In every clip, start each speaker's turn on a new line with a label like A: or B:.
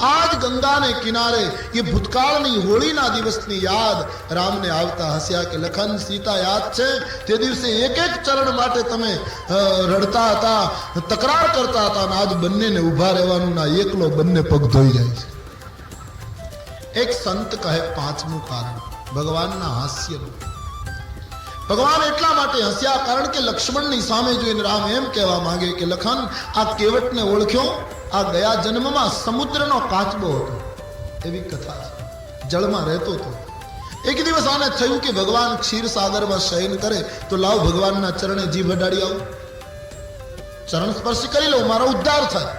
A: आज गंगा ने किनारे ये भूतकाळनी होळीना दिवसनी याद राમને આવતા હસ્યા કે લખન સીતા યાદ છે તે દિવસે એક એક ચરણ માટે તમે રડતા હતા, તકરાર કરતા હતા, અને આજ બંનેને ઊભા રહેવાનું ના એકલો બંને પગ ધોઈ જાય છે. એક સંત કહે પાંચમું કારણ ભગવાનના હાસ્યનું. ભગવાન એટલા માટે હસ્યા કારણ કે લક્ષ્મણની સામે જોઈને રામ એમ કહેવા માંગે કે લખન આ કેવટને ઓળખ્યો, આ ગયા જન્મમાં સમુદ્રનો કાચબો હતો, એવી કથા છે, જળમાં રહેતો હતો. એક દિવસ આને થયું કે ભગવાન ક્ષીરસાગરમાં શયન કરે તો લાવ ભગવાનના ચરણે જીભ અડાડી આવું, ચરણ સ્પર્શ કરી લઉં, મારો ઉદ્ધાર થાય.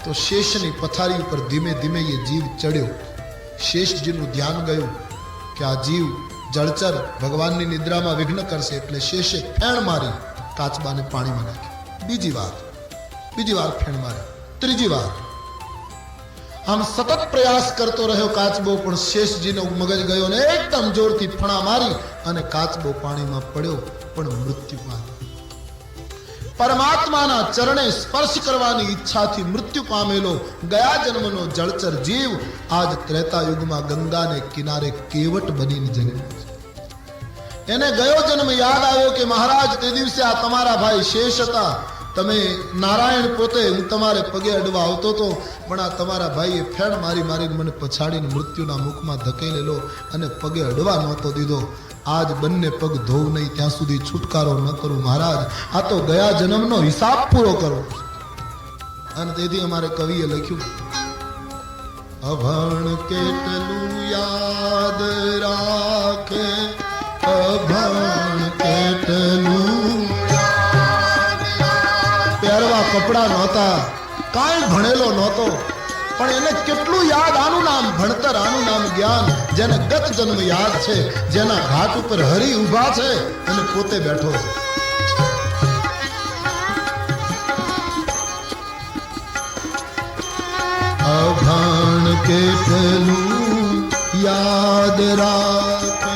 A: તો શેષની પથારી ઉપર ધીમે ધીમે એ જીવ ચડ્યો. શેષજીનું ધ્યાન ગયું કે આ જીવ જળચર ભગવાનની નિદ્રામાં વિઘ્ન કરશે, એટલે શેષે ફેણ મારી કાચબાને પાણીમાં નાખ્યો. બીજી વાર ફેણ મારી, ત્રીજી વાર. આમ સતત પ્રયાસ કરતો રહ્યો કાચબો, પણ શેષજીનો મગજ ગયો ને એકદમ જોરથી ફણા મારી અને કાચબો પાણીમાં પડ્યો, પણ મૃત્યુ પામ્યો. પરમાત્માના ચરણે સ્પર્શ કરવાની ઈચ્છાથી મૃત્યુ પામેલો ગયા જન્મનો જળચર જીવ આજ ત્રેતા યુગમાં ગંગાને કિનારે કેવટ બનીને જન્મ્યો છે. એને ગયો જન્મ યાદ આવ્યો કે મહારાજ તે દિવસે આ તમારા ભાઈ શેષ હતા, તમે નારાયણ પોતે, હું તમારે પગે અડવા આવતો હતો, પણ આ તમારા ભાઈએ ફેણ મારી મારીને મને પછાડીને મૃત્યુના મુખમાં ધકેલેલો અને પગે અડવા નહોતો દીધો. આજ બંને પગ ધોવ નહીં ત્યાં સુધી છુટકારો ન કરું મહારાજ, આ તો ગયા જન્મનો હિસાબ પૂરો કરો. અને તેથી અમારે કવિએ લખ્યું અભણ કેટલું યાદ રાખે, અભણ કેટલું પહેરવા કપડા નહોતા, કાંઈ ભણેલો નહોતો, પણ એને કેટલું યાદ, આનું નામ ભણતર, આનું નામ જ્ઞાન. જેને ગત જન્મ યાદ છે, જેના ઘાટ ઉપર હરી ઊભા છે અને પોતે બેઠો છે. અભણ કેટલું યાદ રાખે,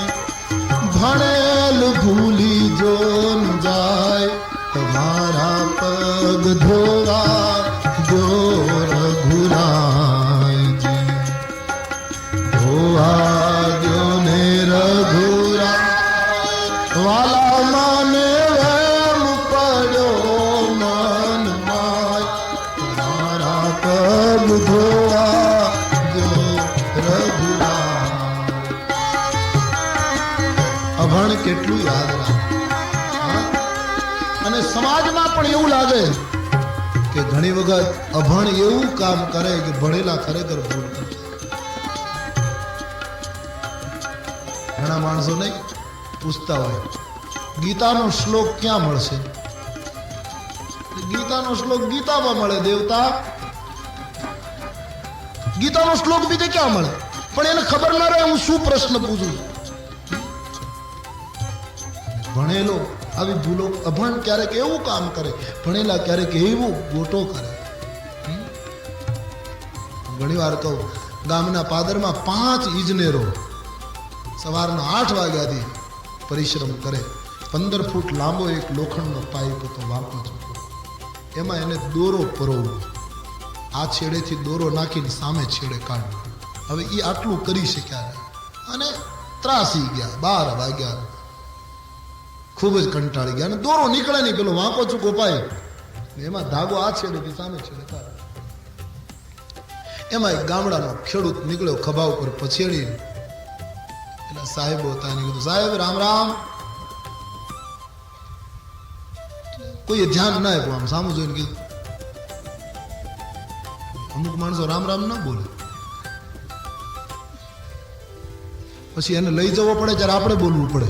A: ભણેલ ભૂલી જો જાય, તમારા પગ ધોવા જો રઘુરાયજી, ધોવા જો ને રઘુરાય, વાલા મને વેમ પડ્યો મન માય, તમારા પગ ધોવા જો રઘુરાય. અભણ કેટલું યાદ રાખે. અને સમાજમાં પણ એવું લાગે કે ઘણી વખત અભણ એવું કામ કરે કે ભણેલા ખરેખર ભૂલ કરે. ઘણા માણસો નહીં પૂછતા હોય ગીતાનો શ્લોક ક્યાં મળશે? ગીતાનો શ્લોક ગીતામાં મળે દેવતા, ગીતાનો શ્લોક બીજે ક્યાં મળે? પણ એને ખબર ના રહે હું શું પ્રશ્ન પૂછું છું. ભણેલો આવી ભૂલો, અભણ ક્યારેક એવું કામ કરે, ભણેલા ક્યારેક એવું ગોટો કરે. ઘણી વાર કહું ગામના પાદરમાં 5 ઇજનેરો સવારના 8 વાગ્યાથી પરિશ્રમ કરે. 15 ફૂટ લાંબો એક લોખંડનો પાઇપ હતો, વાંકો ચોખ્ખો, એમાં એને દોરો પરોવવો, આ છેડેથી દોરો નાખીને સામે છેડે કાઢવો. હવે એ આટલું કરી શક્યા અને ત્રાસી ગયા. 12 વાગ્યા, ખૂબ જ કંટાળી ગયા અને દોરો નીકળે નહીં, પેલો વાંકો ચૂકો પાય એમાં ધાગો આ છેડેથી સામે છેડે કાઢે. એમાં એક ગામડાનો ખેડૂત નીકળ્યો ખભા ઉપર પછેડી. એટલે સાહેબો હતા, એને કીધું સાહેબ રામ રામ. કોઈએ ધ્યાન ના આપ્યું, આમ સામું જોઈને કીધું. અમુક માણસો રામ રામ ના બોલે, પછી એને લઈ જવો પડે જ્યારે આપણે બોલવું પડે,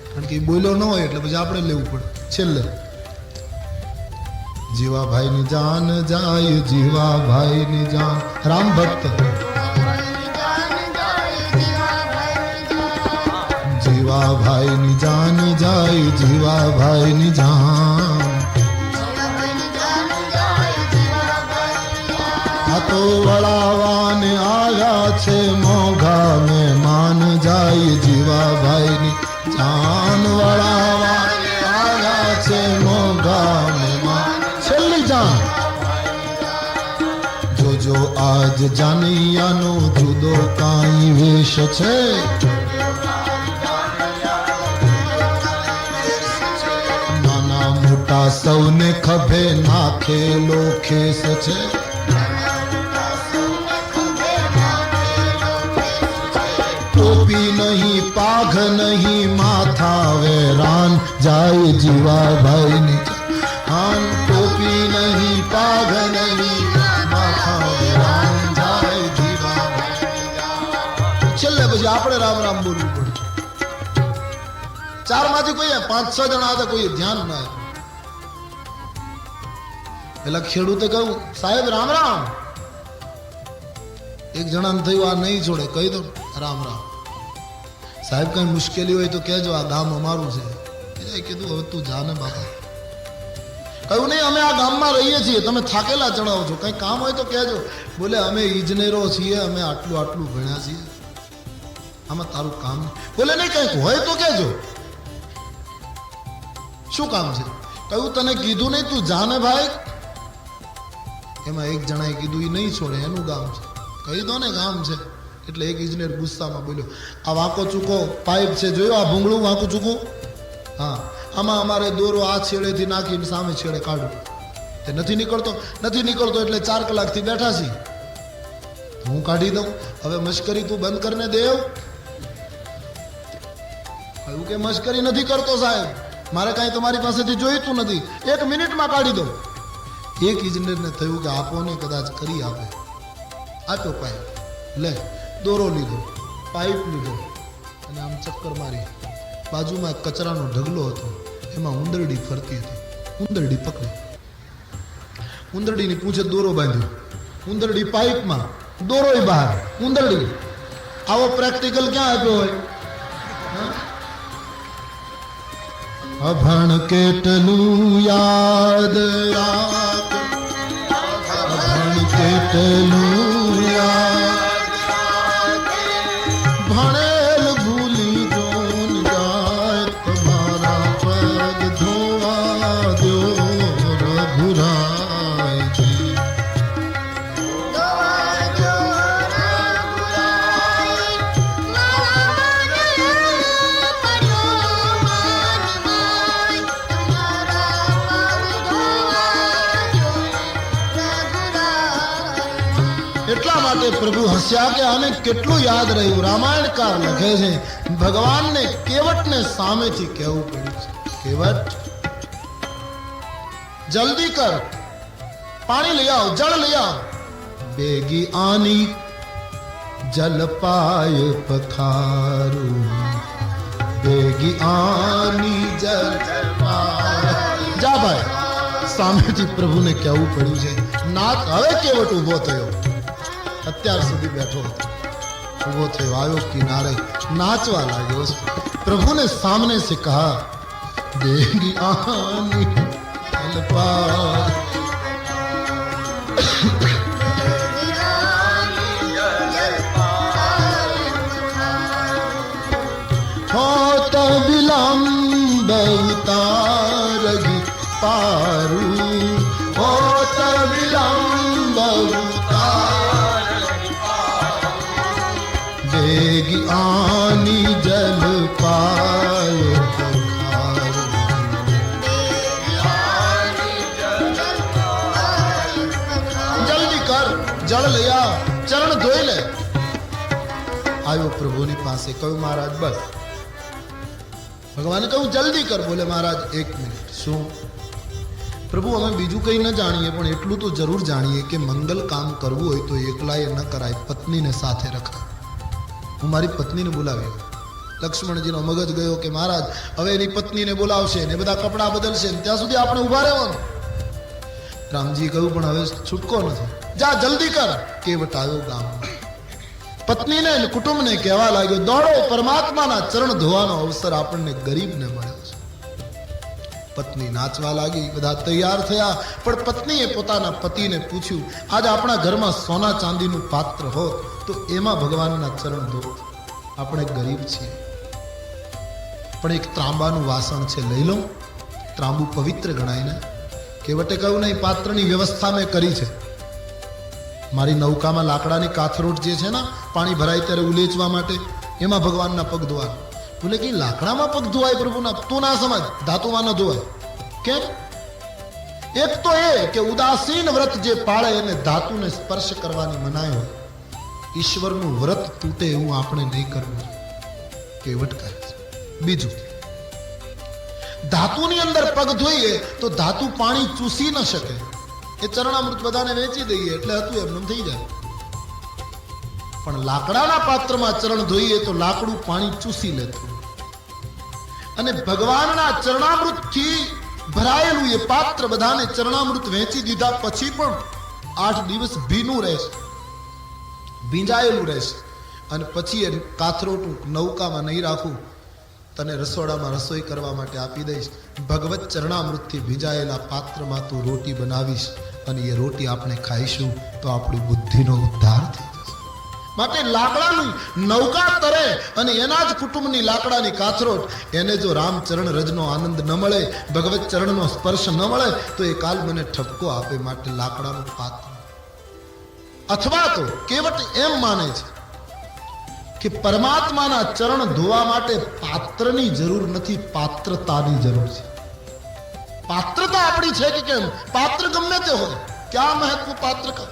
A: કારણ કે બોલ્યો ન હોય એટલે પછી આપણે લેવું પડે છેલ્લે. જીવાભાઈ ની જાન જાય, જીવાભાઈ ની જાન. રામ ભક્ત જીવાભાઈ ની જાન જાય, જીવાભાઈ ની જાન. આ તો વળાવાને આવ્યા છે મોઘા મહેમાન જાય, જીવાભાઈ ની જાન. વળાવાને આવ્યા છે મોઘા મહેમાન, છેલ્લી જાન. જો આજ જાનિયાનો જુદો કાંઈ વેશ છે, નાના મોટા સૌને ખભે નાખેલો ખેસ છે, ટોપી નહીં પાઘ નહીં માથા વેરાન જાય જીવાભાઈ ની હાન, ટોપી નહીં પાઘ નહીં માથા વેરાન જાય જીવાભાઈ. છેલ્લે પછી આપણે રામ રામ બોલવું પડે. ચાર માંથી કોઈ 5-6 જણા હતા, કોઈ ધ્યાન ના. પેલા ખેડૂતે કહ્યું સાહેબ રામ રામ. એક જણાને થયું આ નહીં છોડે, કહી દો રામ રામ. સાહેબ કઈ મુશ્કેલી હોય તો કહેજો, આ ગામ અમારું છે. કીધું હવે તું જાને બાપા. કહ્યું નહીં અમે આ ગામમાં રહીએ છીએ, તમે થાકેલા ચડાવો છો, કઈ કામ હોય તો કહેજો. બોલે અમે ઇજનેરો છીએ, અમે આટલું આટલું ભણ્યા છીએ, આમાં તારું કામ નહીં. બોલે નહીં કઈક હોય તો કહેજો. શું કામ છે? કહ્યું તને કીધું નહીં તું જાને ભાઈ. એમાં એક જણાએ કીધું એ નહીં છોડે, એનું ગામ છે. કહી દો ને ગામ છે. એટલે એક ઇજનેર ગુસ્સામાં બોલ્યો આ વાંકો ચૂકો પાઇપ છે, જોયો આ ભૂંગળું વાંકું ચૂકું? હા, આમાં અમારે દોરો આ છેડેથી નાખીને સામે છેડે કાઢું. તે નથી નીકળતો એટલે 4 કલાકથી બેઠા છીએ. હું કાઢી દઉં. હવે મશ્કરી તું બંધ કરીને દેવ. કહ્યું કે મશ્કરી નથી કરતો સાહેબ, મારે કાંઈ તમારી પાસેથી જોઈતું નથી, 1 મિનિટમાં કાઢી દઉં. એક ઇજનેરને થયું કે આપો ને કદાચ કરી આપે. આપ્યો પાઇપ, લે દોરો લીધો, પાઇપ લીધો અને આમ ચક્કર મારી. બાજુમાં એક કચરાનો ઢગલો હતો, એમાં ઉંદરડી ફરતી હતી. ઉંદરડી પકડી, ઉંદરડીની પૂંછે દોરો બાંધ્યો. ઉંદરડી પાઇપમાં, દોરોય બહાર, ઉંદરડી. આવો પ્રેક્ટિકલ ક્યાં આપ્યો હોય? અભણ કેટલું યાદ રાખ, અભણ કેટલું યાદ રાખ, ભણેલ ભૂલી જોન જાય, તમારા પગ ધોવા દો રઘુરાયજી. એટલા માટે પ્રભુ હસ્યા કે આને કેટલું યાદ રહ્યું. રામાયણકાર લખે છે ભગવાનને કેવટને સામેથી કહેવું પડ્યું છે, કેવટ જલ્દી કર, પાણી લઈ આવ, જળ લઈ આવ. બેગી આની જલપાય પખારું, બેગી આની જલપાય. જા ભાઈ. સામેથી પ્રભુને કહેવું પડ્યું છે. નાથ હવે કેવટ ઉભો થયો, અત્યાર સુધી બેઠો હતો, ઉભો થયો, આવ્યો કિનારે, નાચવા લાગ્યો. પ્રભુને સાमने से कहा देगी आनी जलपाय, होत विलंब उतारगी पारू, होत विलंब उतारगी पारू, देगी आनी जल पाय पखारू, जल्दी कर, जल ले आ, चरण धोई ले. आयो प्रभुની પાસે, કહ્યું મહારાજ બસ. ભગવાને કહ્યું જલ્દી કર. બોલે મહારાજ 1 મિનિટ. શું? પ્રભુ અમે બીજું કંઈ ન જાણીએ, પણ એટલું તો જરૂર જાણીએ કે મંગલ કામ કરવું હોય તો એકલાએ ન કરાય, પત્નીને સાથે રખાય. હું મારી પત્નીને બોલાવ્યો. લક્ષ્મણજીનો મગજ ગયો કે મહારાજ હવે એની પત્નીને બોલાવશે ને બધા કપડાં બદલશે ને ત્યાં સુધી આપણે ઊભા રહેવાનું. રામજી કહ્યું પણ હવે છૂટકો નથી, જા જલ્દી કર. કેવટ આવ્યો ગામમાં. પત્નીને કુટુંબને કહેવા લાગ્યો દોડો, પરમાત્માના ચરણ ધોવાનો અવસર આપણને ગરીબને મળ્યો છે. પત્ની નાચવા લાગી, બધા તૈયાર થયા, પણ પત્નીએ પોતાના પતિને પૂછ્યું આજે આપણા ઘરમાં સોના ચાંદીનું પાત્ર હોત તો એમાં ભગવાનના ચરણ ધોત. આપણે ગરીબ છીએ, પણ એક ત્રાંબાનું વાસણ છે, લઈ લો. ત્રાંબુ પવિત્ર ગણાય ને. કેવટે કહ્યું નહીં, પાત્રની વ્યવસ્થા મેં કરી છે, મારી નૌકામાં લાકડાની કાથરોટ જે છે ને પાણી ભરાય ત્યારે ઉલેચવા માટે, એમાં ભગવાનના પગ ધોવા. બોલે કે લાકડામાં પગ ધોવાય પ્રભુના? તું ના સમજ, ધાતુમાં ન ધોવાય. કેમ? એક તો એ કે ઉદાસીન વ્રત જે પાળે એને ધાતુને સ્પર્શ કરવાની મનાઈ હોય. ઈશ્વરનું વ્રત તૂટે એવું આપણે નહીં કરવું, કેવટ કહે છે. બીજું, ધાતુની અંદર પગ ધોઈએ તો ધાતુ પાણી ચૂસી ન શકે. એ ચરણામૃત બધાને વેચી દઈએ એટલે હતું એમનેમ થઈ જાય. પણ લાકડાના પાત્રમાં ચરણ ધોઈએ તો લાકડું પાણી ચૂસી લેતું. અને ભગવાનના ચરણામૃતથી ભરાયેલું એ પાત્ર બધાને ચરણામૃત વેચી દીધા પછી પણ 8 દિવસ ભીનું રહેશે, ભીંજાયેલું રહેશે. અને પછી એ કાથરોટું નૌકામાં નહીં રાખું, તને રસોડામાં રસોઈ કરવા માટે આપી દઈશ. ભગવત ચરણામૃતથી ભીંજાયેલા પાત્રમાં તું રોટી બનાવીશ અને એ રોટી આપણે ખાઈશું તો આપણી બુદ્ધિનો ઉદ્ધાર થઈ જશે. માટે લાકડાની નૌકા તરે અને એના જ કુટુંબની લાકડાની કાથરોટ, એને જો રામચરણ રજનો આનંદ ન મળે, ભગવત ચરણનો સ્પર્શ ન મળે તો એ કાલ મને ઠપકો આપે. માટે લાકડાનું પાત્ર. અથવા તો કેવટ એમ માને છે કે પરમાત્માના ચરણ ધોવા માટે પાત્રની જરૂર નથી, પાત્રતાની જરૂર છે. પાત્રતા આપણી છે કે કેમ? પાત્ર ગમે તે હોય, ક્યાં મહત્વ પાત્ર કા?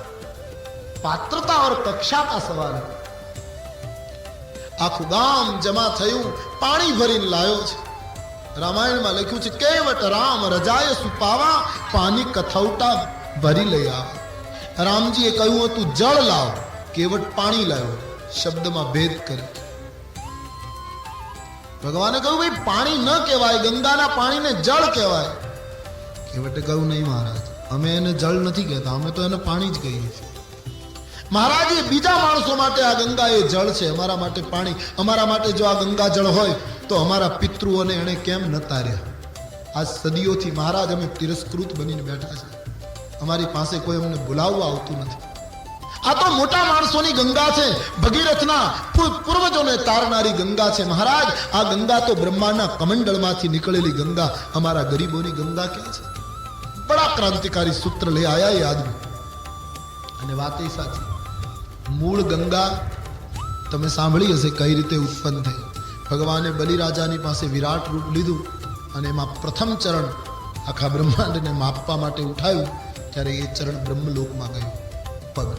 A: પાત્રતા और कक्षा का सवाल है. આખું ગામ જમા થયું, પાણી ભરીને લાયો છે. રામાયણમાં લખ્યું છે કેવટ રામ રજાય સુપાવા, પાણી કથૌટા ભરી લઈ આવ. રામજીએ કહ્યું હતું જળ લાવ, કેવટ પાણી લાવ્યો. શબ્દમાં ભેદ કરે. ભગવાને કહ્યું ભાઈ પાણી ન કહેવાય, ગંગાના પાણીને જળ કહેવાય. કેવટે કહ્યું નહીં મહારાજ, અમે એને જળ નથી કહેતા, અમે તો એને પાણી જ કહીએ છીએ. મહારાજ, એ બીજા માણસો માટે આ ગંગા એ જળ છે, અમારા માટે પાણી. અમારા માટે જો આ ગંગા જળ હોય તો અમારા પિતૃઓને એણે કેમ ન તાર્યા? આજ સદીઓથી મહારાજ અમે તિરસ્કૃત બનીને બેઠા છે. અમારી પાસે કોઈ અમને બોલાવવા આવતું નથી. આ તો મોટા માણસોની ગંગા છે, ભગીરથના પૂર્વજોને તારનારી ગંગા છે. મહારાજ, આ ગંગા તો બ્રહ્માના કમંડળમાંથી નીકળેલી ગંગા, અમારા ગરીબોની ગંગા ક્યાં છે? બડા ક્રાંતિકારી સૂત્ર લઈ આયા એ આદમી. અને વાત એ સાચી, મૂળ ગંગા તમે સાંભળી હશે કઈ રીતે ઉત્પન્ન થઈ. ભગવાને બલિરાજાની પાસે વિરાટ રૂપ લીધું અને એમાં પ્રથમ ચરણ આખા બ્રહ્માંડને માપવા માટે ઉઠાયું, ત્યારે એ ચરણ બ્રહ્મલોકમાં ગયું. પગ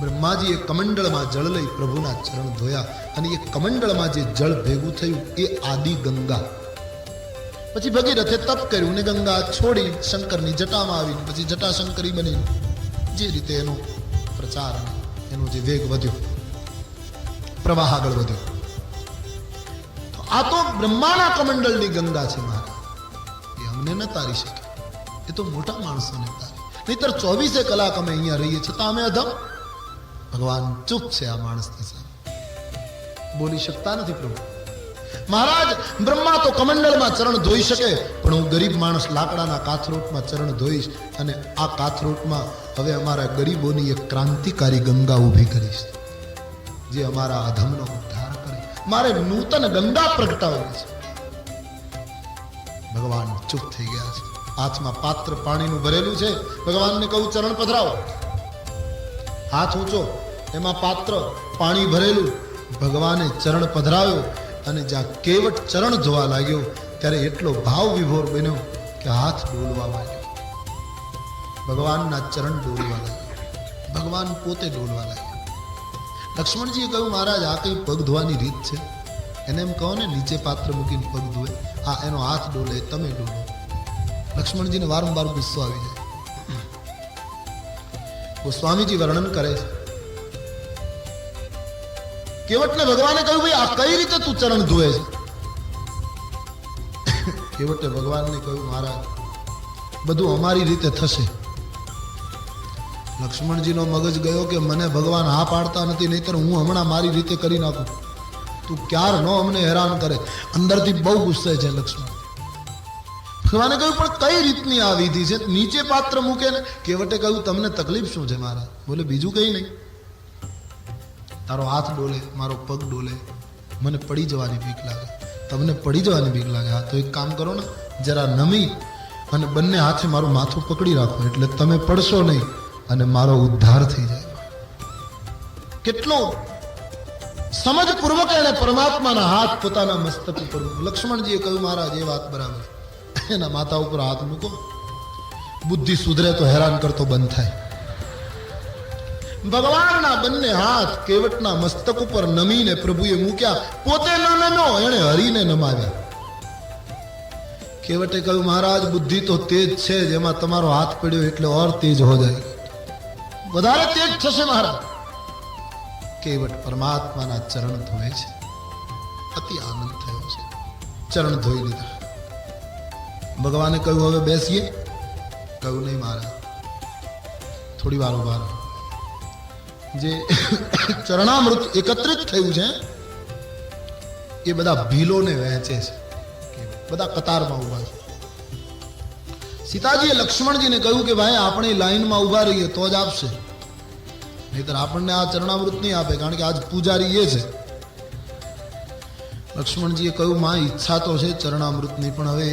A: બ્રહ્માજીએ કમંડળમાં જળ લઈ પ્રભુના ચરણ ધોયા અને એ કમંડળમાં જે જળ ભેગું થયું એ આદિ ગંગા. પછી ભગીરથે તપ કર્યું ને ગંગા છોડી શંકરની જટામાં આવીને પછી જટાશંકરી બની. જે રીતે એનો પ્રચાર, એનો જે વેગ વધ્યો, પ્રવાહ આગળ વધ્યો. આ તો બ્રહ્માના કમંડળની ગંગા છે મહારાજ. એ અમને ન તારી શકે, એ તો મોટા માણસોને તારે. નહીતર 24 કલાક અમે અહીંયા રહીએ છતાં અમે અધમ. ભગવાન ચૂપ છે આ માણસની સામે, બોલી શકતા નથી પ્રભુ. મહારાજ, બ્રહ્મા તો કમંડળમાં ચરણ ધોઈ શકે, પણ હું ગરીબ માણસ લાકડાના કાથરોટમાં ચરણ ધોઈશ. અને આ કાથરોટમાં હવે અમારા ગરીબોની એક ક્રાંતિકારી ગંગા ઊભી કરીશ, જે અમારા અધમનો ઉદ્ધાર કરે. મારે નૂતન ગંગા પ્રગટાવવી છે. ભગવાન ચૂપ થઈ ગયા છે. હાથમાં પાત્ર પાણીનું ભરેલું છે. ભગવાનને કહું ચરણ પધરાવો. હાથ ઊંચો, એમાં પાત્ર પાણી ભરેલું. ભગવાને ચરણ પધરાવ્યો અને જ્યાં કેવટ ચરણ ધોવા લાગ્યો ત્યારે એટલો ભાવ વિભોર બન્યો કે હાથ ડોલવા લાગ્યો. ભગવાનના ચરણ ડોલવા લાગ્યા, ભગવાન પોતે ડોલવા લાગ્યા. લક્ષ્મણજીએ કહ્યું મહારાજ, આ કઈ પગ ધોવાની રીત છે? એને એમ કહો ને નીચે પાત્ર મૂકીને પગ ધોવે. આ એનો હાથ ડોલે, તમે ડોલો. લક્ષ્મણજીને વારંવાર ગુસ્સો આવી જાય. ગોસ્વામીજી વર્ણન કરે છે, કેવટને ભગવાને કહ્યું ભાઈ આ કઈ રીતે તું ચરણ ધોવે છે? કેવટે ભગવાનને કહ્યું મહારાજ, બધું અમારી રીતે થશે. લક્ષ્મણજીનો મગજ ગયો કે મને ભગવાન હા પાડતા નથી, નહીતર હું હમણાં મારી રીતે કરી નાખું. તું ક્યાર નો અમને હેરાન કરે. અંદરથી બહુ ગુસ્સે છે લક્ષ્મણ. ભગવાને કહ્યું પણ કઈ રીતની આ વિધિ છે? નીચે પાત્ર મૂકે ને. કેવટે કહ્યું તમને તકલીફ શું છે મહારાજ? બોલે બીજું કઈ નહીં, તારો હાથ ડોલે, મારો પગ ડોલે, મને પડી જવાની બીક લાગે. તમને પડી જવાની બીક લાગે? હા તો એક કામ કરો ને, જરા નમી અને બંને હાથે મારું માથું પકડી રાખો, એટલે તમે પડશો નહીં અને મારો ઉદ્ધાર થઈ જાય. કેટલો સમજ પૂર્વક એને પરમાત્માના હાથ પોતાના મસ્તક ઉપર. લક્ષ્મણજીએ કહ્યું મહારાજ એ વાત બરાબર, એના માથા ઉપર હાથ મૂકો, બુદ્ધિ સુધરે તો હેરાન કરતો બંધ થાય. ભગવાનના બંને હાથ કેવટના મસ્તક ઉપર નમીને પ્રભુએ મૂક્યા. પોતે ન નમ્યો, એને હરીને નમાવ્યા. કેવટે કહ્યું મહારાજ બુદ્ધિ તો તેજ છે, જેમાં તમારો હાથ પડ્યો એટલે ઓર તેજ હો જાય, વધારે તેજ થશે મહારાજ. કેવટ પરમાત્માના ચરણ ધોએ છે, અતિ આનંદ થયો છે. ચરણ ધોઈ લીધા. ભગવાને કહ્યું હવે બેસીએ. કહ્યું નહીં મહારાજ, થોડી વાર ઉભા રહો. જે ચરણામૃત એકત્રિત થયું છે એ બધા ભીલોને વહેંચે છે, બધા કતારમાં ઉભા છે. સીતાજીએ લક્ષ્મણજીને કહ્યું કે ભાઈ આપણે લાઈનમાં ઉભા રહીએ તો જ આપશે, નહીતર આપણને આ ચરણામૃત નહીં આપે, કારણ કે આજ પૂજારી એ છે. લક્ષ્મણજીએ કહ્યું માં ઈચ્છા તો છે ચરણામૃતની, પણ હવે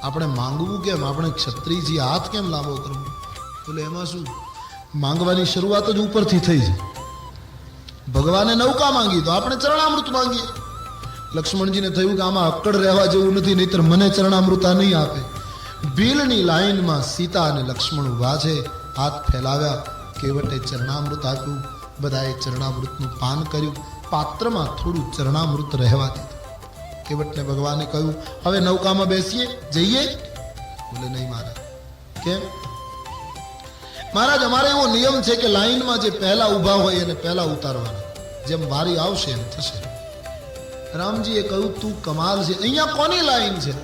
A: આપણે માંગવું કેમ? આપણે ક્ષત્રિયજી હાથ કેમ લાંબો કરવો? બોલે એમાં શું, માંગવાની શરૂઆત જ ઉપરથી થઈ છે. ભગવાને નૌકા માંગી તો આપણે ચરણામૃત માંગીએ. લક્ષ્મણજીને થયું કે આમાં અક્કડ રહેવા જેવું નથી, નહીતર મને ચરણામૃત આ નહીં આપે. ભીલની લાઈનમાં સીતા અને લક્ષ્મણ ઉભા છે, હાથ ફેલાવ્યા. કેવટે ચરણામૃત આપ્યું. બધાએ ચરણામૃતનું પાન કર્યું. પાત્રમાં થોડું ચરણામૃત રહેવા દીધું. કેવટને ભગવાને કહ્યું હવે નૌકામાં બેસીએ, જઈએ. બોલે નહીં મહારાજ. કેમ? મહારાજ અમારે એવો નિયમ છે કે લાઈનમાં જે પહેલા ઉભા હોય એને પહેલા ઉતારવાના, જેમ વારી આવશે એમ થશે. રામજીએ કહ્યું તું કમાલ છે, અહીંયા કોની લાઈન છે?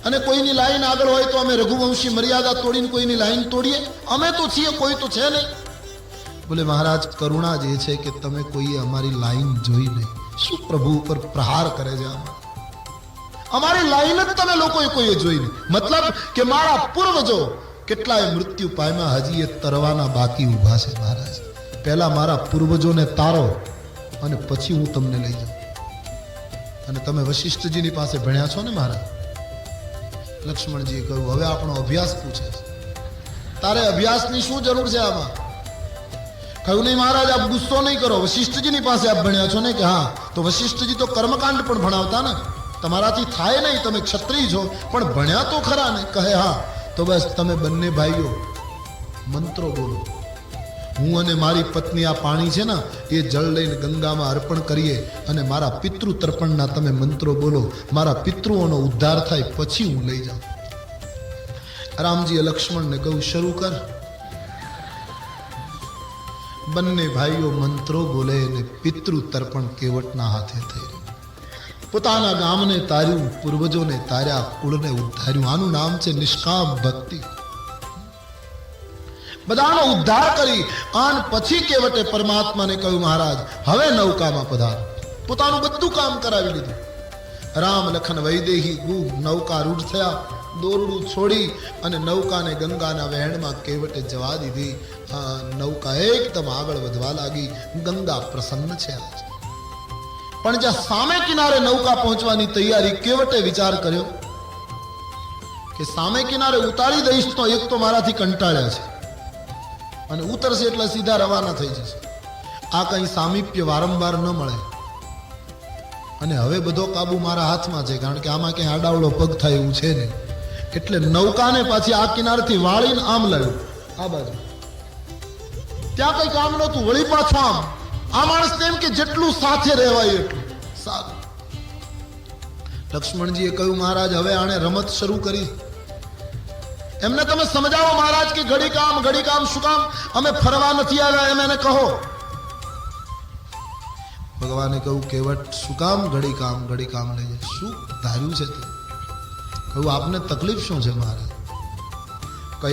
A: અને કોઈની લાઈન આગળ હોય તો અમે રઘુવંશી મર્યાદા તોડીને કોઈની લાઈન તોડીએ? અમે તો છીએ, કોઈ તો છે નહીં. બોલે મહારાજ કરુણા જે છે કે તમે કોઈએ અમારી લાઈન જોઈ નહીં. શું પ્રભુ ઉપર પ્રહાર કરે છે આમાં? અમારી લાઈન જ તમે લોકોએ કોઈએ જોઈ નહીં. મતલબ કે મારા પૂર્વજો કેટલાય મૃત્યુ પામ્યા, હજી એ તરવાના બાકી ઉભા છે મહારાજ. પહેલા મારા પૂર્વજોને તારો અને પછી હું તમને લઈ જાઉં. અને તમે વશિષ્ઠજીની પાસે ભણ્યા છો ને મહારાજ? લક્ષ્મણજીએ કહ્યું હવે આપણો અભ્યાસ પૂછે છે, તારે અભ્યાસની શું જરૂર છે આમાં? કહ્યું નહીં મહારાજ આપ ગુસ્સો નહીં કરો, વશિષ્ઠજીની પાસે આપ ભણ્યા છો ને? કે હા. તો વશિષ્ઠજી તો કર્મકાંડ પણ ભણાવતા ને, તમારાથી થાય નહીં, તમે ક્ષત્રિય છો પણ ભણ્યા તો ખરા ને? કહે હા. તો બસ તમે બંને ભાઈઓ મંત્રો બોલો. હું અને મારી પત્ની આ પાણી છે ને એ જળ લઈને ગંગામાં અર્પણ કરીએ અને મારા પિતૃ તર્પણના તમે મંત્રો બોલો, મારા પિતૃઓનો ઉદ્ધાર થાય, પછી હું લઈ જાઉં. રામજીએ લક્ષ્મણને કહ્યું શરૂ કર. બંને ભાઈઓ મંત્રો બોલે અને પિતૃ તર્પણ કેવટના હાથે થઈ રહ્યું. પોતાના ગામને તાર્યું, પૂર્વજોને તાર્યા, કુળને ઉદ્ધાર્યું. આનું નામ છે નિષ્કામ ભક્તિ. બધાનો ઉદ્ધાર કરી આન પછી કેવટે પરમાત્માને કહ્યું મહારાજ હવે નૌકામાં પધારો. પોતાનું બધું કામ કરાવી લીધું. રામ લખન વૈદેહી ગુહ નૌકા રૂઢ થયા. દોરડું છોડી અને નૌકાને ગંગાના વહેણમાં કેવટે જવા દીધી. નૌકા એકદમ આગળ વધવા લાગી. ગંગા પ્રસન્ન છે આજ. પણ જ્યાં સામે કિનારે નૌકા પહોંચવાની તૈયારી, કેવટે વિચાર કર્યો કે સામે કિનારે ઉતારી દઈશ તો એક તો મારાથી કંટાળ્યા છે અને ઉતરશે એટલે સીધા રવાના થઈ જશે. આ કઈ સામીપ્ય વારંવાર ન મળે. અને હવે બધો કાબુ મારા હાથમાં છે, કારણ કે આમાં ક્યાંય આડાવડો પગ થાય એવું છે નહીં. એટલે નૌકાને પાછી આ કિનારથી વાળીને આમ લાવ્યું, આ બાજુ. ત્યાં કઈ કામ નહોતું, વળી પાછું આમ. આ માણસ તેમ કે જેટલું સાથે રહેવાય એટલું સારું. લક્ષ્મણજીએ કહ્યું મહારાજ હવે આણે રમત શરૂ કરી. એમને તમે સમજાવો મહારાજ કે ઘડી કામ શું કામ? અમે ફરવા નથી આવ્યા એમ એને કહો. ભગવાને કહ્યું કેવટ શું કામ ઘડી કામ લઈ જાય? શું ધાર્યું છે તે? કહ્યું આપને તકલીફ શું છે મહારાજ?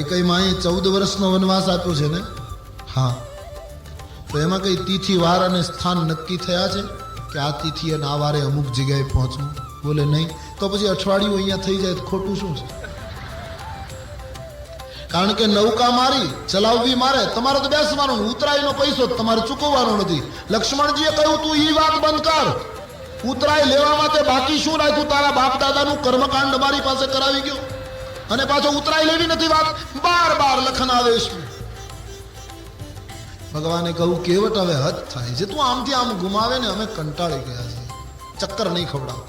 A: કઈ માએ 14 વર્ષનો વનવાસ આપ્યો છે ને? હા. તો એમાં કઈ તિથિ વાર અને સ્થાન નક્કી થયા છે કે આ તિથિ અને આ વારે અમુક જગ્યાએ પહોંચવું? બોલે નહીં. તો પછી અઠવાડિયું અહીંયા થઈ જાય તો ખોટું શું છે? કારણ કે નૌકા મારી ચલાવવી મારે, તમારે તો બેસવાનું, ઉતરાઈનો પૈસો તમારે ચૂકવવાનો નથી. લક્ષ્મણજીએ કહ્યું તું ઈ વાત બંધ કર. ઉતરાઈ લેવા માટે બાકી શું રાખ્યું? તારા બાપ દાદાનું કર્મકાંડ મારી પાસે કરાવી ગયો અને પાછો ઉતરાઈ લેવી નથી વાત. બાર લખન આવેશ ભગવાને કહ્યું કેવટ હવે હદ થાય છે, તું આમથી આમ ગુમાવે ને અમે કંટાળી ગયા છીએ, ચક્કર નહીં ખવડાવ.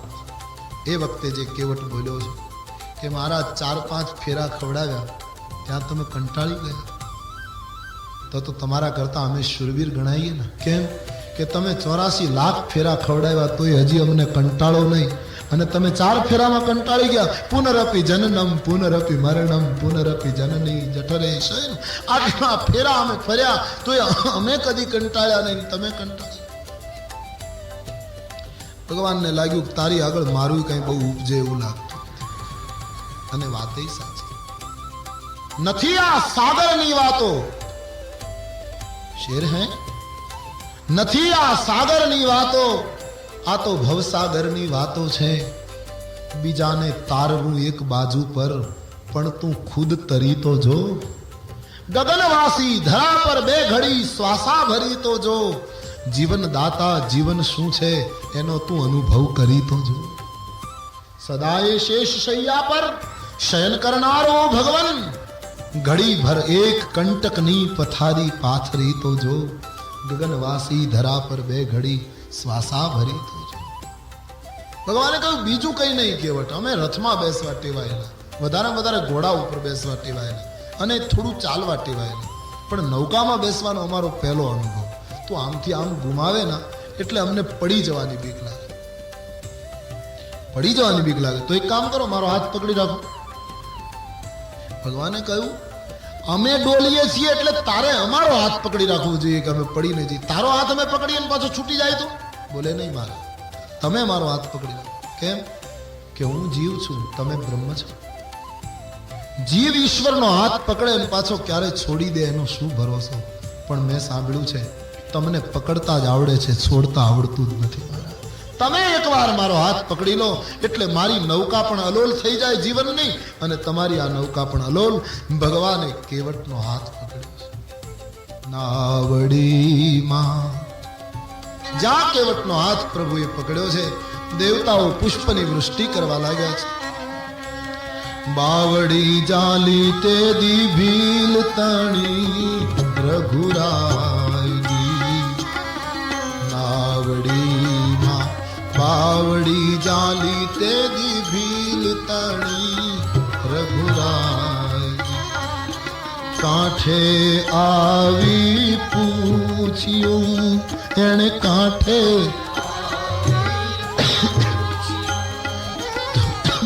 A: એ વખતે જે કેવટ બોલ્યો છે કે મારા 4-5 ફેરા ખવડાવ્યા ત્યાં તમે કંટાળી ગયા, તો તમારા કરતા અમે શુરવીર ગણાઈએ ને. કેમ કે તમે 84 લાખ ફેરા ખવડાવ્યા તોય હજી અમને કંટાળો નહીં, અને તમે 4 ફેરામાં કંટાળી ગયા. પુનરપી જનનમ પુનરપી મરણમ પુનરપી જનની જઠરે શયન. આટલા ફેરા અમે ફર્યા તોય અમે કદી કંટાળ્યા નહીં, તમે કંટાળ્યા. ભગવાનને લાગ્યું તારી આગળ મારું કઈ બહુ ઉપજે એવું લાગતું, અને વાત સાચી નથી. આ સાગરની વાતો શેર હે નથી, આ સાગરની વાતો, આ તો ભવસાગરની વાતો છે. બીજાને તારવું એક બાજુ પર, પણ તું ખુદ તરી તો જો. ગગનવાસી ધરા પર 2 ઘડી શ્વાસા ભરી તો જો. જીવન દાતા જીવન શું છે એનો તું અનુભવ કરી તો જો. સદાય શેષ શૈયા પર શયન કરનારો ભગવાન, ઘડી ભર એક કંટકની પથારી પાથરી તો જો. ગગનવાસી ધરા પર 2 ઘડી શ્વાસા ભરી તો જો. ભગવાને કહ્યું બીજું કઈ નહીં કેવટ, અમે રથમાં બેસવા ટેવાયેલા, વધારે ઘોડા ઉપર બેસવા ટેવાયેલા, અને થોડું ચાલવા ટેવાયેલા, પણ નૌકામાં બેસવાનો અમારો પહેલો અનુભવ. તો આમથી આમ ગુમાવે ના એટલે અમને પડી જવાની બીક લાગે, પડી જવાની બીક લાગે. તો એક કામ કરો, મારો હાથ પકડી રાખો. ભગવાને કહ્યું અમે ડોલીએ છીએ એટલે તારે અમારો હાથ પકડી રાખવો જોઈએ કે અમે પડી નહીં જઈએ. તારો હાથ અમે પકડીએ ને પાછો છૂટી જાય તો બોલે નહીં, મારે તમે મારો હાથ પકડી રાખો. કેમ કે હું જીવ છું, તમે બ્રહ્મ છો. જીવ ઈશ્વરનો હાથ પકડે અને પાછો ક્યારે છોડી દે એનો શું ભરોસો. પણ મેં સાંભળ્યું છે તમને પકડતા જ આવડે છે, છોડતા આવડતું જ નથી. તમે એકવાર મારો હાથ પકડી લો એટલે મારી નૌકા પણ અલોલ થઈ જાય જીવનની, અને તમારી આ નૌકા પણ અલોલ. ભગવાને કેવટનો હાથ પકડ્યો. નાવડીમાં જ્યાં કેવટનો હાથ પ્રભુએ પકડ્યો છે, દેવતાઓ પુષ્પની વૃષ્ટિ કરવા લાગ્યા છે. બાવડી જાલી તે દી ભીલ તણી રઘુરાયજી. નાવડીમાં બાવડી જાલી તે દી ભીલ તણી રઘુરાયજી. કાંઠે આવી પૂછ્યું એણે કાંઠે,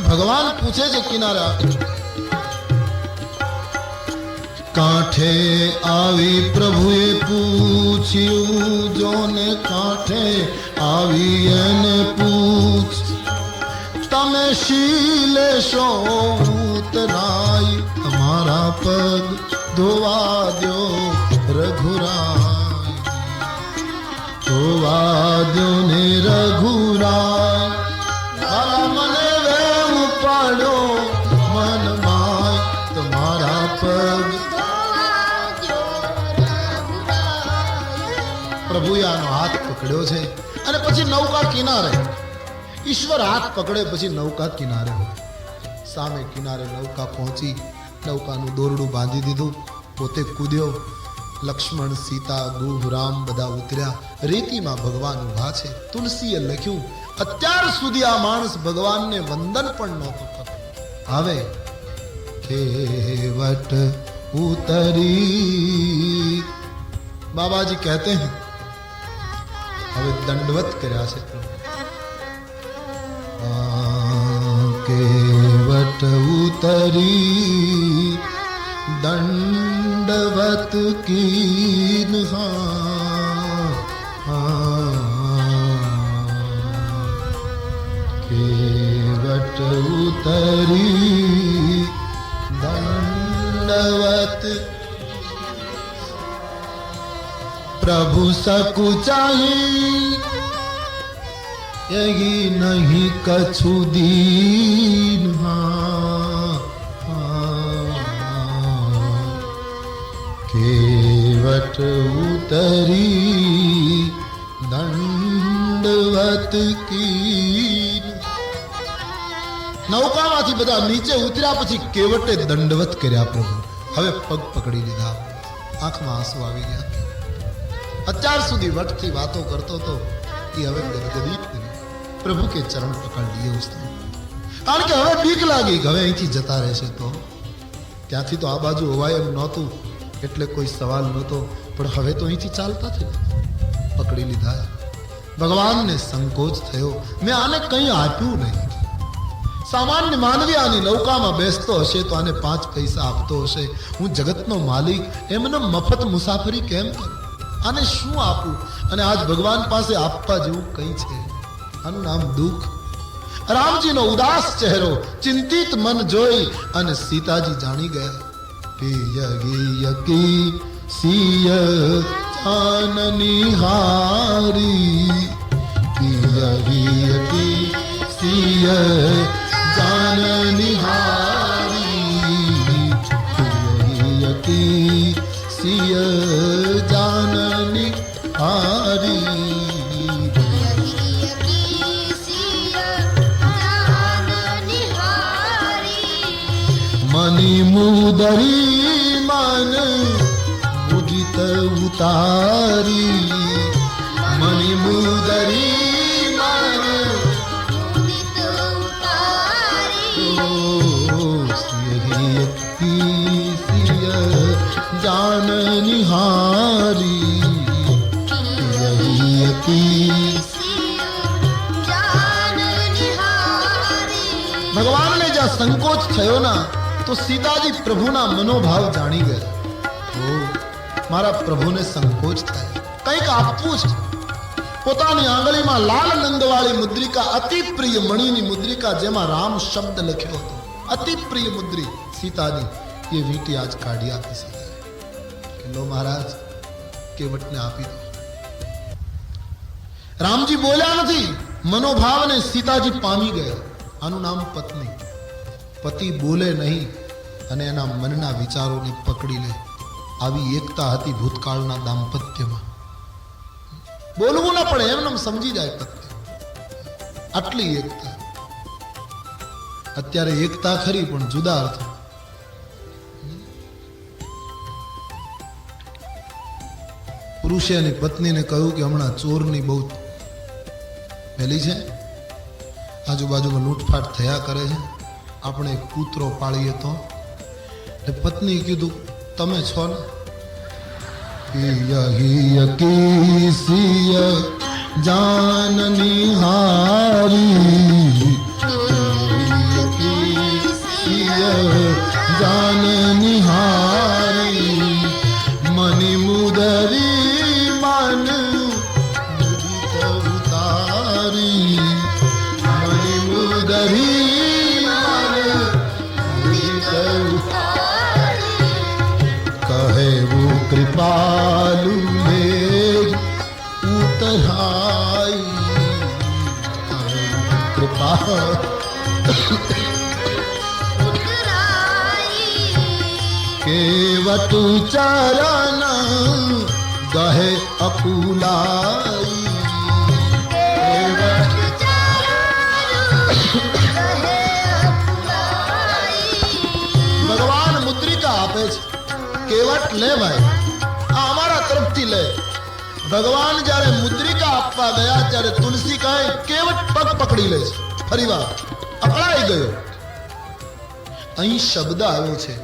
A: ભગવાન પૂછે છે કિનારા, કાંઠે આવી પ્રભુએ પૂછ્યું, જોને કાંઠે આવી એને પૂછ, તમે શીલે શો ઉતરાય, તમારા પગ ધોવા દો રઘુરાય, ધોવા દો ને રઘુરાય. મને વેમ પાડ્યો મન માય, તમારા પગ. પ્રભુએ આનો હાથ પકડ્યો છે, અને પછી નૌકા કિનારે. ઈશ્વર હાથ પકડે પછી નૌકા કિનારે હોય. સામે કિનારે નૌકા પહોંચી, નૌકાનું દોરડું બાંધી દીધું, પોતે કૂદ્યો. લક્ષ્મણ, સીતા, ગુહ, રામ બધા ઉતર્યા. રેતીમાં ભગવાન ઉભા છે. તુલસીએ લખ્યું અત્યાર સુધી આ માણસ ભગવાનને વંદન પણ નહોતો કરતો. હવે કેવટ ઉતરી, બાબાજી કહેતે હૈ હવે દંડવત કર્યા છે પ્રભુ. કેવટ ઉતરી દંડવત કીન. કેવટ ઉતરી દંડવત. प्रभु सकुचाही यही नहीं कछु दीन. केवट उतरी दंडवत की. નૌકામાંથી બધા નીચે ઉતર્યા પછી કેવટે દંડવત કર્યા પ્રભુ. હવે પગ પકડી લીધા, આંખમાં આંસુ આવી ગયા. અત્યાર સુધી વટથી વાતો કરતો હતો એ હવે ગદગદિત થયો. પ્રભુ કે ચરણ પકડ લીએ उसने. કારણ કે હવે બીક લાગી કે હવે અહીંથી જતા રહેશે તો. ત્યાંથી તો આ બાજુ હોવાય એમ નહોતું એટલે કોઈ સવાલ નહોતો, પણ હવે તો અહીંથી ચાલતા થઈ પકડી લીધા. ભગવાનને સંકોચ થયો, મેં આને કંઈ આપ્યું નહીં. સામાન્ય માનવી આની નૌકામાં બેસતો હશે તો આને 5 પૈસા આપતો હશે. હું જગતનો માલિક એમને મફત મુસાફરી કેમ કરું? આને શું આપું? અને આજ ભગવાન પાસે આપવા જેવું કંઈ છે? આનું નામ દુઃખ. રામજીનો ઉદાસ ચહેરો, ચિંતિત મન જોઈ અને સીતાજી જાણી ગયા. પિય ગિય કી સિય ચાનની હારી, પિય ગિય કી સિય જાનની હારી, પિય કી સિય જાનની હારી. મની મુદરી મન મુદિત ઉતારી, મની મુદરી મન મુદિત ઉતારી. સિય જાનની હારી, ભગવાનને જ્યાં સંકોચ થયો ના તો સીતાજી પ્રભુના મનોભાવ જાણી ગયા. ઓ મારા પ્રભુને સંકોચ થાય, કંઈક આપવું છે. પોતાની આંગળીમાં લાલ નંદવાળી મુદ્રિકા, અતિ પ્રિય મણીની મુદ્રિકા જેમાં રામ શબ્દ લખ્યો હતો, અતિ પ્રિય મુદ્રી સીતાની, એ વીંટી આજ કાઢી આપી સીતા કે લો મહારાજ કેવટને આપી દો. રામજી બોલ્યા નથી, મનોભાવને સીતાજી પામી ગયા. આનું નામ પત્ની. પતિ બોલે નહીં અને એના મનના વિચારોને પકડી લે. આવી એકતા હતી ભૂતકાળના દાંપત્યમાં. બોલવું ના પડે, એમને સમજી જાય પત્ની. આટલી એકતા. અત્યારે એકતા ખરી પણ જુદા અર્થ. પુરુષે એની પત્નીને કહ્યું કે હમણાં ચોરની બહુ પેલી છે, આજુબાજુમાં લૂંટફાટ થયા કરે છે, આપણે એક કૂતરો પાળીએ તો. પત્નીએ કીધું તમે છો ને. પિય હિય કીસિય જાનની હારી, કીસિય જાનની હારી, મની મુદરી મન મુદિત ઉતારી, મની મુદરી कृपालु मेघ उतराई, कृपा केवट चरण गहे अकुलाई, भगवान मुद्रिका आपे छे. केवट ले भाई, અમારા તરફથી લે. ભગવાન જ્યારે મુદ્રિકા આપવા ગયા ત્યારે તુલસી કહે કેવટ પગ પકડી લે છે. ફરીવાર અકળાઈ ગયો. અહીં શબ્દ આવ્યો છે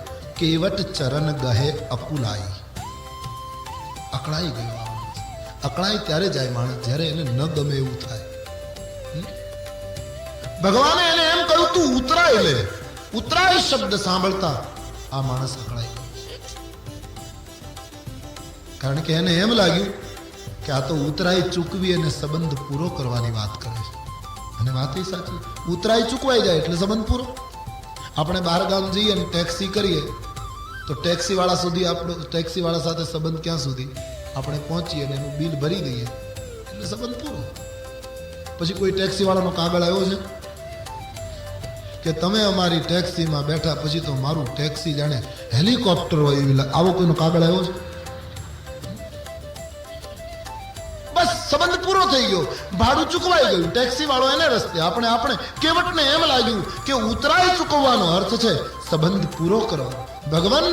A: કેવટ ચરણ ગહે અકુલાઈ. અકળાઈ ગયો. અકળાઈ ત્યારે જાય માણસ જ્યારે એને ન ગમે એવું થાય. ભગવાને એને એમ કહ્યું તું ઉતરાય લે. ઉતરાય શબ્દ સાંભળતા આ માણસ અકળાઈ. કારણ કે એને એમ લાગ્યું કે આ તો ઉતરાઈ ચૂકવી અને સંબંધ પૂરો કરવાની વાત કરે છે. અને વાત એ સાચી, ઉતરાઈ ચૂકવાઈ જાય એટલે સંબંધ પૂરો. આપણે બહાર ગામ જઈએ અને ટેક્સી કરીએ તો ટેક્સી વાળા સુધી આપણો, ટેક્સી વાળા સાથે સંબંધ ક્યાં સુધી આપણે પહોંચીએ અને એનું બિલ ભરી દઈએ એટલે સંબંધ પૂરો. પછી કોઈ ટેક્સી વાળાનો કાગળ આવ્યો છે કે તમે અમારી ટેક્સીમાં બેઠા પછી તો મારું ટેક્સી જાણે હેલિકોપ્ટર હોય એવી, આવો કોઈનો કાગળ આવ્યો છે? સંબંધ પૂરો થઈ ગયો, ભાડું ચૂકવાઈ ગયું, ટેક્સી વાળો એને રસ્તે, આપણે કેવટને એમ લાગ્યું કે ઉતરાઈ ચૂકવવાનો અર્થ છે સંબંધ પૂરો કરો. ભગવાન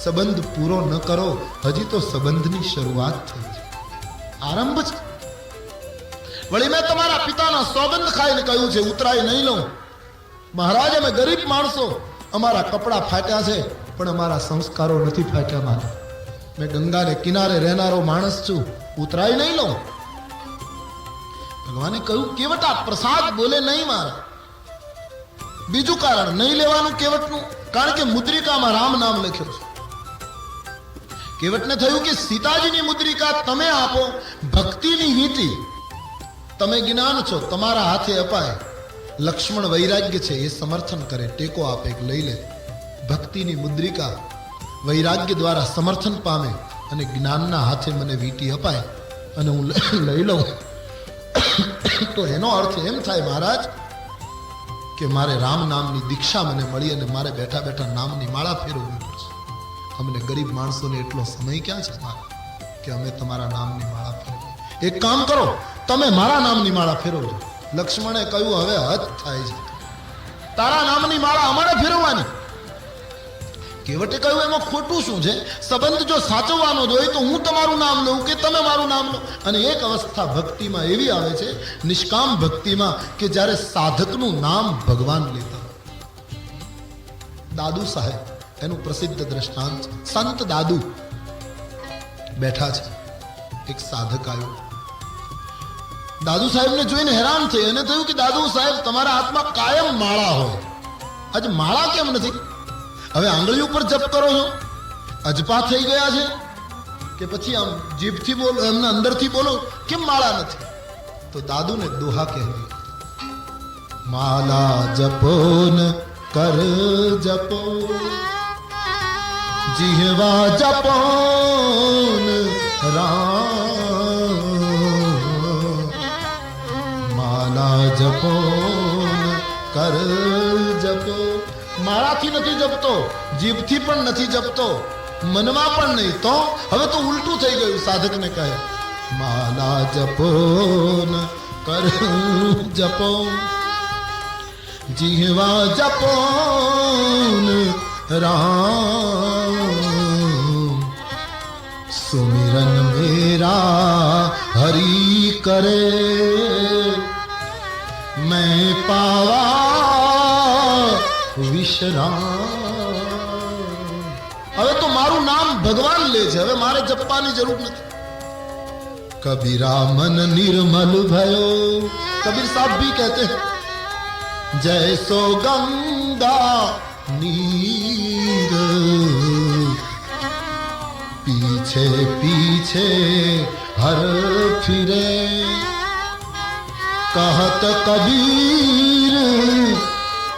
A: સંબંધ પૂરો ન કરો, હજી તો સંબંધની શરૂઆત થઈ છે. આરંભ છે. વળી મેં તમારા પિતાના સોગંદ ખાઈને કહ્યું છે ઉતરાય નહીં લઉં. મહારાજ અમે ગરીબ માણસો, અમારા કપડા ફાટ્યા છે પણ અમારા સંસ્કારો નથી ફાટ્યા. મારા મેં ગંગાને કિનારે રહેનારો માણસ છું, ઉતરાય નહીં લઉં. ભગવાને કહ્યું કેવટા પ્રસાદ બોલે નહીં મારા. બીજું કારણ નહીં લેવાનું કેવટનું, કારણ કે મુદ્રિકામાં રામ નામ લખ્યું છે. કેવટને થયું કે સીતાજીની મુદ્રિકા તમે આપો, ભક્તિની વીંટી તમે જ્ઞાન છો તમારા હાથે અપાય. લક્ષ્મણ વૈરાગ્ય છે એ સમર્થન કરે, ટેકો આપે, લઈ લે. ભક્તિની મુદ્રિકા વૈરાગ્ય દ્વારા સમર્થન પામે અને જ્ઞાનના હાથે મને વીંટી અપાય અને હું લઈ લઉં. તો એનો અર્થ એમ થાય મહારાજ કે મારે રામ નામની દીક્ષા મને મળી અને મારે બેઠા બેઠા નામની માળા ફેરવવી પડશે. અમને ગરીબ માણસોને એટલો સમય ક્યાં છે કે અમે તમારા નામની માળા ફેરવીએ? એક કામ કરો, તમે મારા નામની માળા ફેરવજો. લક્ષ્મણે કહ્યું હવે હદ થાય છે, તારા નામની માળા અમારે ફેરવવાની. કેવટે કહ્યું એમાં ખોટું શું છે? સંબંધ જો સાચવવાનો જ હોય તો હું તમારું નામ લઉં કે તમે મારું નામ લો. અને એક અવસ્થા ભક્તિમાં એવી આવે છે, નિષ્કામ ભક્તિમાં, કે જ્યારે સાધકનું નામ ભગવાન લેતા. દાદુ સાહેબ એનું પ્રસિદ્ધ દ્રષ્ટાંત છે. સંત દાદુ બેઠા છે, એક સાધક આવ્યો. દાદુ સાહેબને જોઈને હેરાન થઈ અને થયું કે દાદુ સાહેબ તમારા હાથમાં કાયમ માળા હોય, આજે માળા કેમ નથી? હવે આંગળી ઉપર જપ કરો છો, અજપા થઈ ગયા છે કે પછી આમ જીભથી બોલો, એમના અંદરથી બોલો, કેમ માળા નથી? તો દાદુને દોહા કહેવી, માલા જપો ન કર જપો, જીહવા જપો ન રામ, માલા જપો ન કર જપો. માળાથી નથી જપતો, જીભથી પણ નથી જપતો, મનમાં પણ નહીં. તો હવે તો ઉલટું થઈ ગયું. સાધકને કહે માલા જપો ન કર જપો, જીહવા જપો ન રામ, સુમિરન મેરા હરી કરે, मैं पावा વિશ્રામ. હવે તો મારું નામ ભગવાન લે છે, હવે મારે જપવાની જરૂર નથી. કબીરા મન નિર્મલ ભયો, કબીર સાहब भी कहते हैं जैसो गंगा नीर, पीछे पीछे हर फिरे, कहत कबीर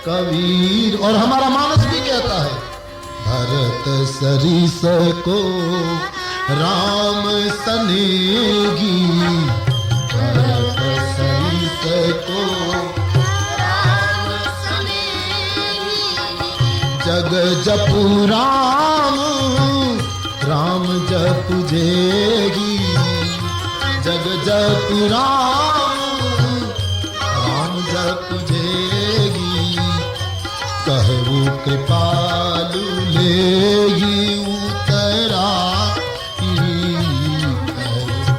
A: कबीर. और हमारा मानस भी कहता है भरत सरिस को राम सनेगी, भरत सरिस को राम सनेगी, जग जपु राम राम जप जेगी, जग जपु राम राम जप जेगी, कहु कृपालु लेगी उतरा,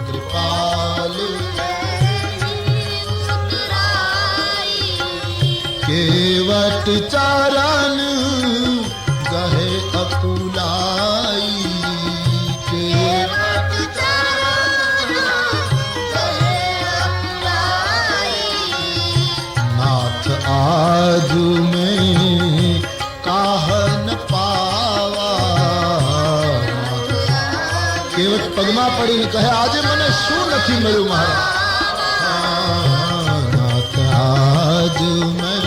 A: कृपालु केवट चरण गहे अकुलाई, केवट चरण गहे अकुलाई, नाथ आज में काहन पावा. કેવટ પગમાં પડીને કહે આજે મને શું નથી મળ્યું મહારાજ? નાથ આજ મેં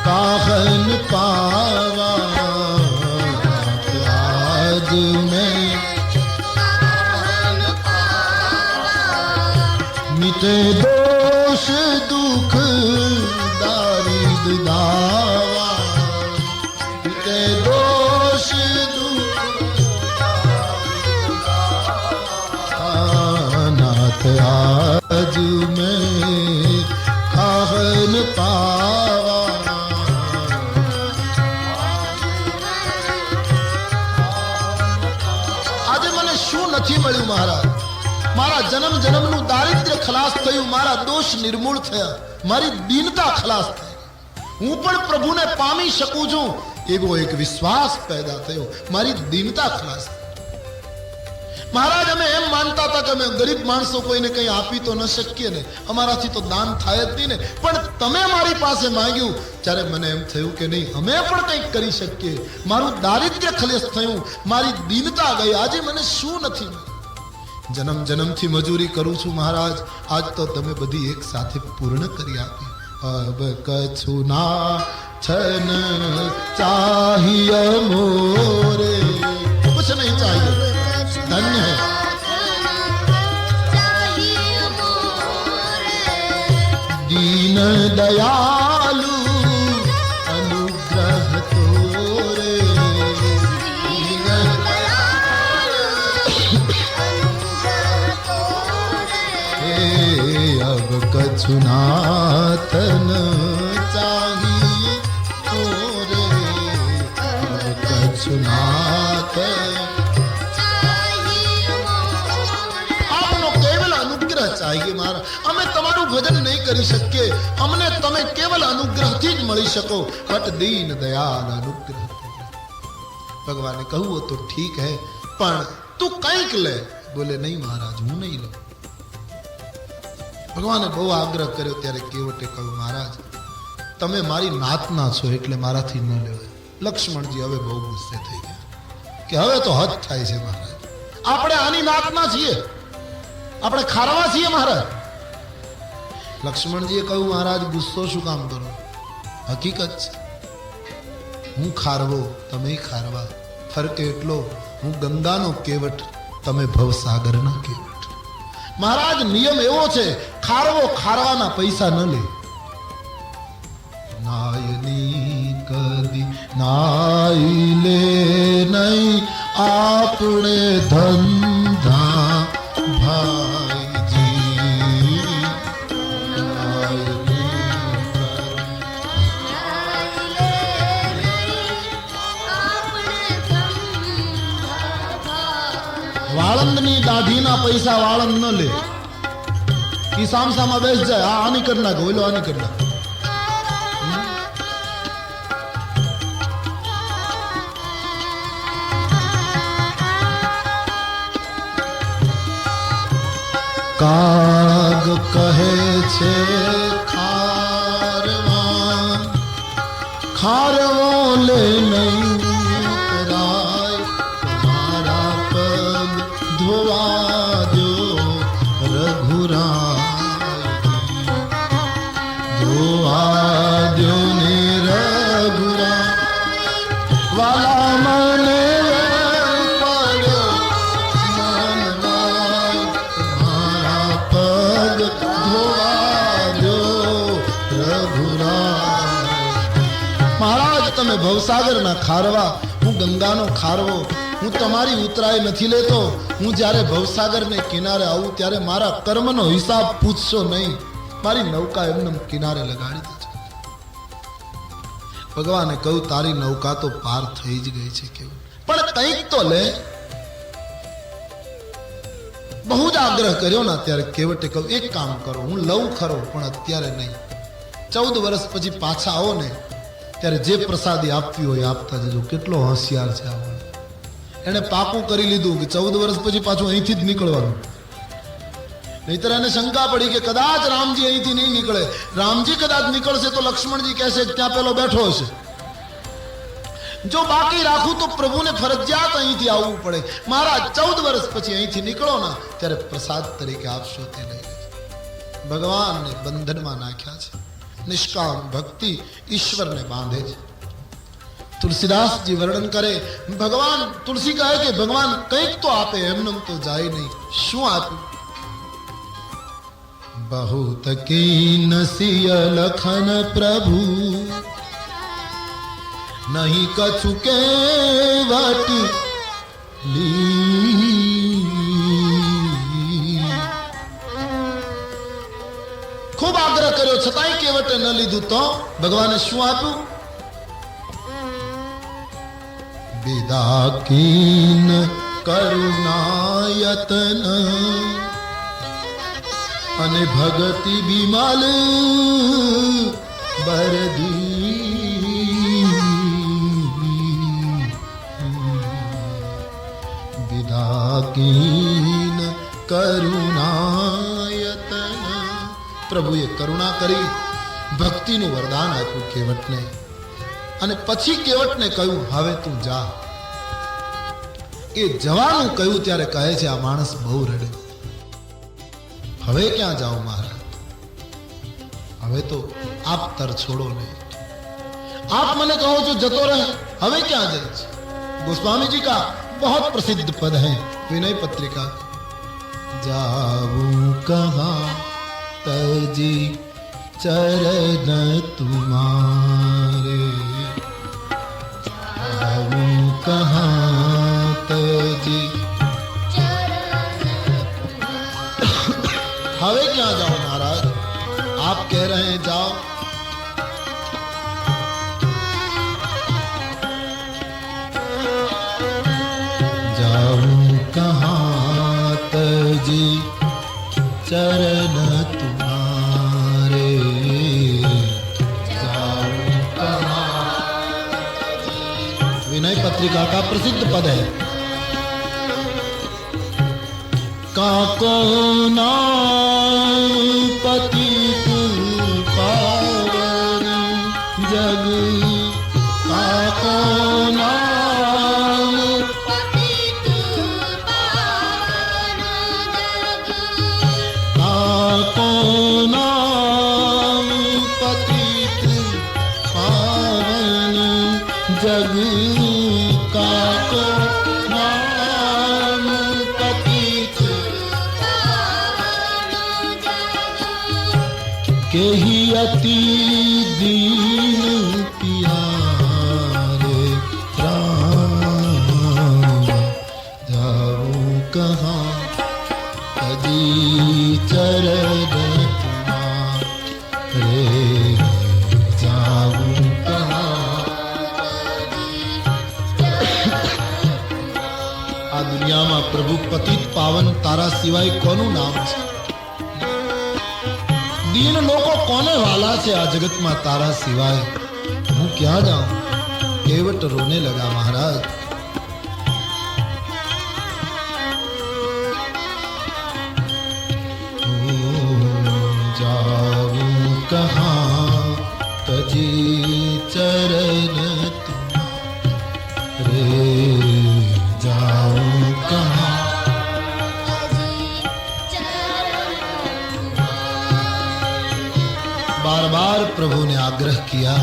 A: કાહન પાવા, નાથ આજ મેં મિટે દોષ દુઃખ દારિદ દાવા, મિટે દોષ आज मैं खान पावा. આજે મને શું નથી મળ્યું મહારાજ? મારા જન્મ જન્મનું દારિદ્ર્ય ખલાસ થયું, મારા દોષ નિર્મૂળ થયા, મારી દીનતા ખલાસ થઈ, હું પણ પ્રભુને પામી શકું છું એવો એક વિશ્વાસ પેદા થયો, મારી દીનતા ખલાસ થઈ. મહારાજ અમે એમ માનતા હતા કે અમે ગરીબ માણસો કોઈને કંઈ આપી તો ન શકીએ ને, અમારાથી તો દાન થાય જ નહીં ને, પણ તમે મારી પાસે માંગ્યું ત્યારે મને એમ થયું કે નહીં, અમે પણ કંઈક કરી શકીએ. મારું દારિદ્ર્ય ખલેશ થયું, મારી દીનતા ગઈ. આજે મને શું નથી, જન્મ જન્મથી મજૂરી કરું છું મહારાજ, આજ તો તમે બધી એક સાથે પૂર્ણ કરી આપી. અબ કછું ના છન ચાહિય મોરે, કુછ નહીં ચાહિए, धन्य है दीन दयालु अनुग्रह तोरे, दीन दयालु अनुग्रह तोरे, अब कछु नातन चाहिए तोरे, अब कछु नातन चाहिए. मारा અમે તમારું ભજન નહીં કરી શકીએ, અમને તમે કેવલ અનુગ્રહથી જ મળી શકો. બટ દીન દયાલ અનુગ્રહ. ભગવાને કહ્યું તો ઠીક હે, પણ તું કંઈક લે. બોલે નહીં મહારાજ, હું નહીં લઉં. ભગવાને બહુ આગ્રહ કર્યો ત્યારે કેવટે કહ્યું મહારાજ તમે મારી નાતના છો એટલે મારાથી ન લેવાય. લક્ષ્મણજી હવે બહુ ગુસ્સે થઈ ગયા કે હવે તો હદ થાય છે મહારાજ, આપણે આની નાતના છીએ, આપણે ખારવા છીએ મહારાજ. લક્ષ્મણજીએ કહ્યું મહારાજ ગુસ્સો શું કામ કરો, હકીકત છે હું ખારવો, તમે ખારવા, ફરક એટલો હું ગંગાનો કેવટ, તમે ભવસાગરના કેવટ. મહારાજ નિયમ એવો છે, ખારવો ખારવાના પૈસા ન લે. નાયની કદી નાઈ લે નહીં આપણે ધંધા ભાઈજી, વાળંદની દાઢીના પૈસા વાળંદ ન લે. ઈ સામસામાં બેસ જાય, આની કરી નાખો, ઓલો આની કરી નાખો. કાગ કહે છે ખારવા, ખારવો લે નહીં ઉતરાય, તમારા પગ ધોવા દો રઘુરાય, ધોવા દો ને રઘુરાય, વાલા મને તમે ભવસાગરના ખારવા, હું ગંગાનો ખારવો, હું તમારી ઉતરાય નથી લેતો. હું જ્યારે ભવસાગરને કિનારે આવું ત્યારે મારા કર્મનો હિસાબ પૂછશો નહીં, મારી નૌકા એમને કિનારે લગાડી દેજો. ભગવાને કહ્યું તારી નૌકા તો પાર થઈ જ ગઈ છે, કેવું પણ કંઈક તો લે. બહુ જ આગ્રહ કર્યો ને ત્યારે કેવટે કહ્યું એક કામ કરો, હું લઉં ખરો પણ અત્યારે નહીં, 14 વર્ષ પછી પાછા આવો ને ત્યારે જે પ્રસાદી આપવી હોય આપતા જજો. કેટલો હોશિયાર છે આ, એને પાકું કરી લીધું કે 14 વર્ષ પછી પાછું અહીંથી જ નીકળવાનું. નહીતર એને શંકા પડી કે કદાચ રામજી અહીંથી નહીં નીકળે, રામજી કદાચ નીકળશે તો લક્ષ્મણજી કહેશે ત્યાં પેલો બેઠો હશે. જો બાકી રાખું તો પ્રભુને ફરજિયાત અહીંથી આવવું પડે. મહારાજ 14 વર્ષ પછી અહીંથી નીકળો ને ત્યારે પ્રસાદ તરીકે આપશો તે લઈ લેજો. ભગવાનને બંધનમાં નાખ્યા છે. નિષ્કામ ભક્તિ ઈશ્વરને બાંધે છે. તુલસીદાસજી વર્ણન કરે, ભગવાન તુલસી કહે કે ભગવાન કંઈક તો આપે, એમને તો જાય નહીં. શું આપ્યું? बहुत कीन सिय लखन प्रभु नहीं कछु केवट ली। खूब आग्रह કર્યો છતાંય કેવટે ન લીધું તો ભગવાને શું આપ્યું? વિદા કીન કરુણાયતન અને ભગતિ બિમલ બરદી વિદાકીન કરુણાયતન. પ્રભુએ કરુણા કરી ભક્તિનું વરદાન આપ્યું કેવટને અને પછી કેવટને કહ્યું હવે તું જા. એ જવાનું કહ્યું ત્યારે કહે છે આ માણસ બહુ રડે. હવે ક્યાં જાઉં મહારાજ, હવે તો આપ તર છોડો ને, आप મને કહો છો જતો રહે, હવે ક્યાં જઈશ. गोस्वामी जी का बहुत प्रसिद्ध पद है विनय पत्रिका. जाऊं कहाँ तजी चरण तुम्हारे, जाऊं कहाँ तजी. હવે ક્યાં જાઓ महाराज, आप कह रहे हैं जाओ. कहाँ तजी चरण तुम्हारे, जाऊं कहाँ. विनय पत्रिका का प्रसिद्ध पद है. काको नाम पतित पावन जग, काको नाम जग का को नाम पतित के ही अति दीन प्यारे राम. जाऊं कहाँ तजी चरण तुम्हारे, जाऊं દુનિયામાં પ્રભુ પતિત પાવન તારા સિવાય કોનું નામ છે? દીન લોકો કોને વાલા છે આ જગતમાં તારા સિવાય? હું ક્યાં જાઉં? કેવટ રોને લગા મહારાજ. જાઉં કહાં તજી ચરણ તુમ્હારે, जाऊं कहाँ. बार बार प्रभु ने आग्रह किया,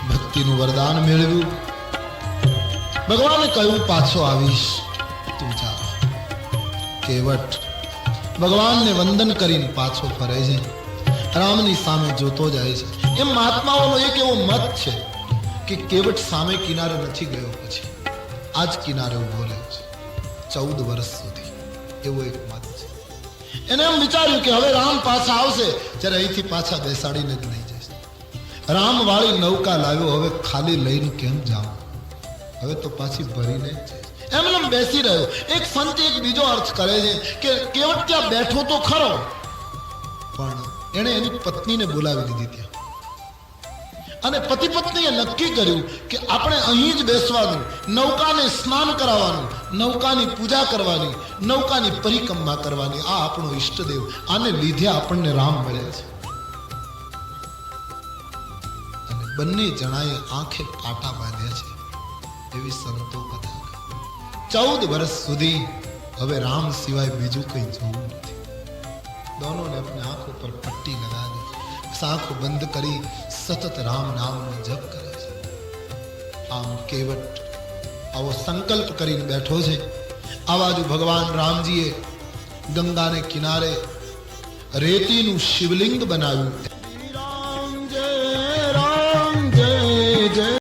A: ભક્તિનું વરદાન મેળવ્યું. ભગવાને કહ્યું પાછો આવીશ, તું જા. કેવટ ભગવાનને વંદન કરીને પાછો ફરે છે, રામની સામે જોતો જાય છે. એમ મહાત્માઓનો એક એવો મત છે કે કેવટ સામે કિનારે નથી ગયો, પછી આજ કિનારે ઉભો રહ્યો છે 14 વર્ષ સુધી. એવો એક મત છે. એને એમ વિચાર્યું કે હવે રામ પાછા આવશે ત્યારે અહીંથી પાછા બેસાડીને જ લઈ જશે. રામ વાળી નૌકા લાવ્યો, હવે ખાલી લઈને કેમ જાઉં, હવે તો પાછી ભરીને જ જઈશ. એમ બેસી રહ્યો. એક સંત એક બીજો અર્થ કરે છે કે કેવટ ત્યાં બેઠો તો ખરો, પણ એણે એની પત્નીને બોલાવી દીધી ત્યાં, અને પતિ પત્નીએ નક્કી કર્યું કે આપણે અહીં જ બેસવાનું, નૌકાને સ્નાન કરાવવાનું, નૌકાની પૂજા કરવાની, નૌકાની પરિક્રમા કરવાની. આ આપણો ઈષ્ટદેવ, આને લીધે આપણને રામ મળ્યા છે. અને બંને જણાએ આંખે પાટા બાંધ્યા છે, એવી સંતો કથા. 14 વર્ષ સુધી હવે રામ સિવાય બીજું કંઈ જોવું નથી. दोनों ने अपने आंखों पर पट्टी लगा दी, आंखों बंद કરી સતત રામ નામનો જપ કરે છે. આમ કેવટ આવો સંકલ્પ કરીને બેઠો છે. આ બાજુ ભગવાન રામજીએ ગંગાને કિનારે રેતીનું શિવલિંગ બનાવ્યું.